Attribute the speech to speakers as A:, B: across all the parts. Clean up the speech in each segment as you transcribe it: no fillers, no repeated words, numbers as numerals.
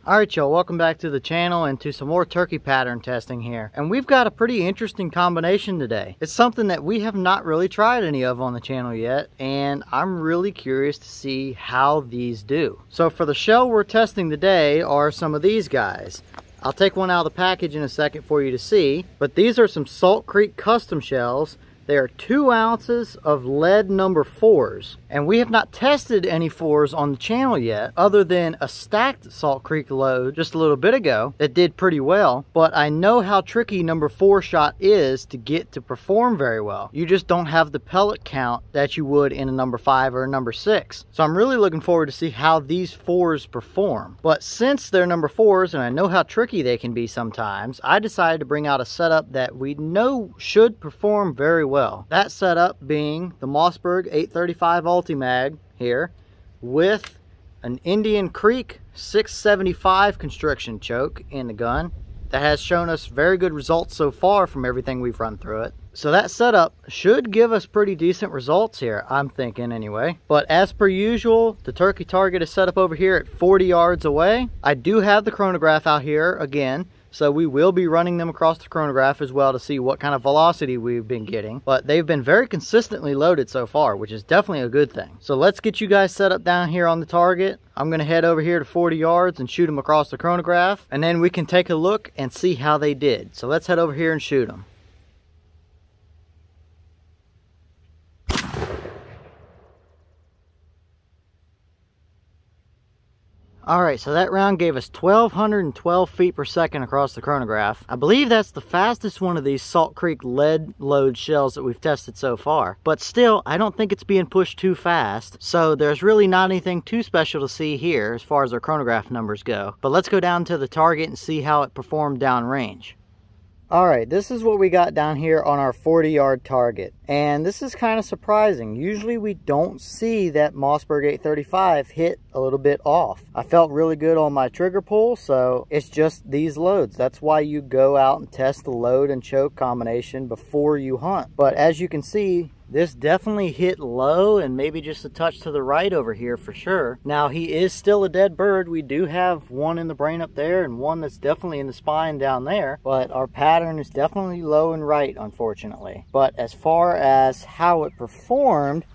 A: Alright y'all, welcome back to the channel and to some more turkey pattern testing here. And we've got a pretty interesting combination today. It's something that we have not really tried any of on the channel yet, and I'm really curious to see how these do. So for the shell we're testing today are some of these guys. I'll take one out of the package in a second for you to see, but these are some Salt Creek custom shells. They are 2 ounces of lead number 4s, and we have not tested any 4s on the channel yet, other than a stacked Salt Creek load just a little bit ago that did pretty well. But I know how tricky number 4 shot is to get to perform very well. You just don't have the pellet count that you would in a number 5 or a number 6. So I'm really looking forward to see how these 4s perform. But since they're number 4s and I know how tricky they can be sometimes, I decided to bring out a setup that we know should perform very well. That setup being the Mossberg 835 Ulti-Mag here with an Indian Creek 675 constriction choke in the gun that has shown us very good results so far from everything we've run through it. So that setup should give us pretty decent results here, I'm thinking anyway. But as per usual, the turkey target is set up over here at 40 yards away. I do have the chronograph out here again, so we will be running them across the chronograph as well to see what kind of velocity we've been getting. But they've been very consistently loaded so far, which is definitely a good thing. So let's get you guys set up down here on the target. I'm gonna head over here to 40 yards and shoot them across the chronograph, and then we can take a look and see how they did. So let's head over here and shoot them. Alright, so that round gave us 1,212 feet per second across the chronograph. I believe that's the fastest one of these Salt Creek lead load shells that we've tested so far. But still, I don't think it's being pushed too fast, so there's really not anything too special to see here as far as our chronograph numbers go. But let's go down to the target and see how it performed downrange. Alright, this is what we got down here on our 40-yard target. And this is kind of surprising. Usually we don't see that Mossberg 835 hit a little bit off. I felt really good on my trigger pull, so it's just these loads. That's why you go out and test the load and choke combination before you hunt. But as you can see, this definitely hit low and maybe just a touch to the right over here for sure. Now, he is still a dead bird. We do have one in the brain up there and one that's definitely in the spine down there. But our pattern is definitely low and right, unfortunately. But as far as how it performed,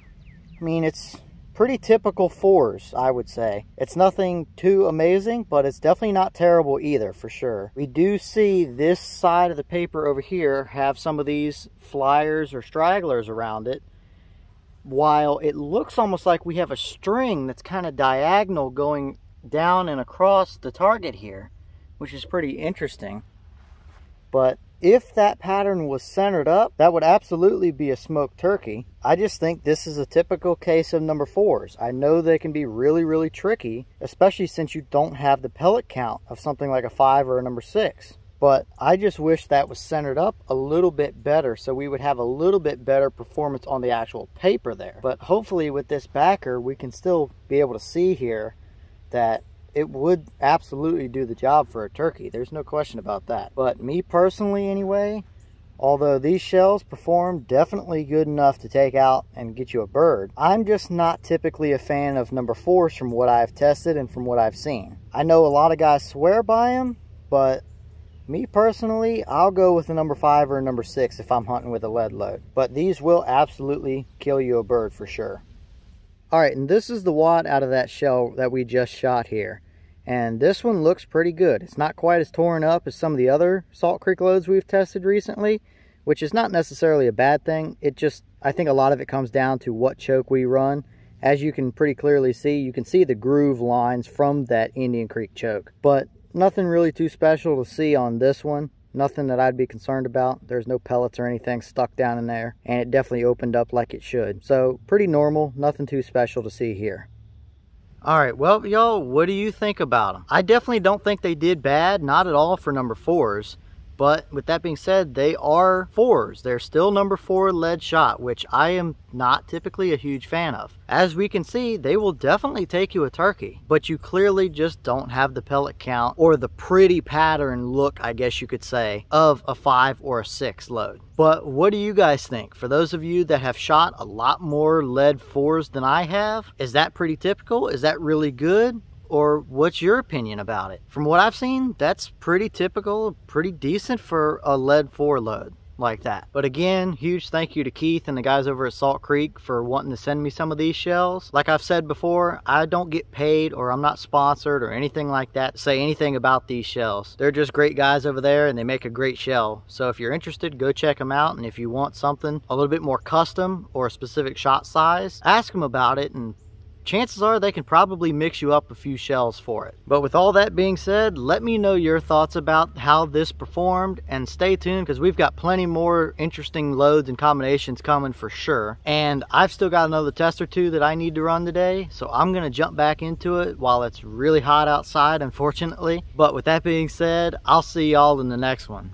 A: I mean, it's pretty typical 4s, I would say. It's nothing too amazing, but it's definitely not terrible either, for sure. We do see this side of the paper over here have some of these flyers or stragglers around it, while it looks almost like we have a string that's kind of diagonal going down and across the target here, which is pretty interesting. But if that pattern was centered up, that would absolutely be a smoked turkey. I just think this is a typical case of number 4s. I know they can be really, really tricky, especially since you don't have the pellet count of something like a 5 or a number 6. But I just wish that was centered up a little bit better so we would have a little bit better performance on the actual paper there. But hopefully with this backer, we can still be able to see here that it would absolutely do the job for a turkey. There's no question about that. But me personally anyway, although these shells perform definitely good enough to take out and get you a bird, I'm just not typically a fan of number 4s from what I've tested and from what I've seen. I know a lot of guys swear by them, but me personally, I'll go with a number 5 or a number 6 if I'm hunting with a lead load. But these will absolutely kill you a bird for sure. Alright, and this is the wad out of that shell that we just shot here. And this one looks pretty good. It's not quite as torn up as some of the other Salt Creek loads we've tested recently, which is not necessarily a bad thing. It just, I think a lot of it comes down to what choke we run. As you can pretty clearly see, you can see the groove lines from that Indian Creek choke. But nothing really too special to see on this one. Nothing that I'd be concerned about. There's no pellets or anything stuck down in there, and it definitely opened up like it should. So pretty normal, nothing too special to see here. Alright, well y'all, what do you think about them? I definitely don't think they did bad, not at all for number 4s. But with that being said, they are 4s. They're still number 4 lead shot, which I am not typically a huge fan of. As we can see, they will definitely take you a turkey, but you clearly just don't have the pellet count or the pretty pattern look, I guess you could say, of a 5 or a 6 load. But what do you guys think? For those of you that have shot a lot more lead 4s than I have, is that pretty typical? Is that really good? or what's your opinion about it? From what I've seen, that's pretty typical, pretty decent for a lead 4 load like that. But again, huge thank you to Keith and the guys over at Salt Creek for wanting to send me some of these shells. Like I've said before, I don't get paid or I'm not sponsored or anything like that to say anything about these shells. They're just great guys over there and they make a great shell. So if you're interested, go check them out. And if you want something a little bit more custom or a specific shot size, ask them about it, and chances are they can probably mix you up a few shells for it. But with all that being said, let me know your thoughts about how this performed, and stay tuned because we've got plenty more interesting loads and combinations coming for sure. And I've still got another test or two that I need to run today, so I'm gonna jump back into it while it's really hot outside, unfortunately. But with that being said, I'll see y'all in the next one.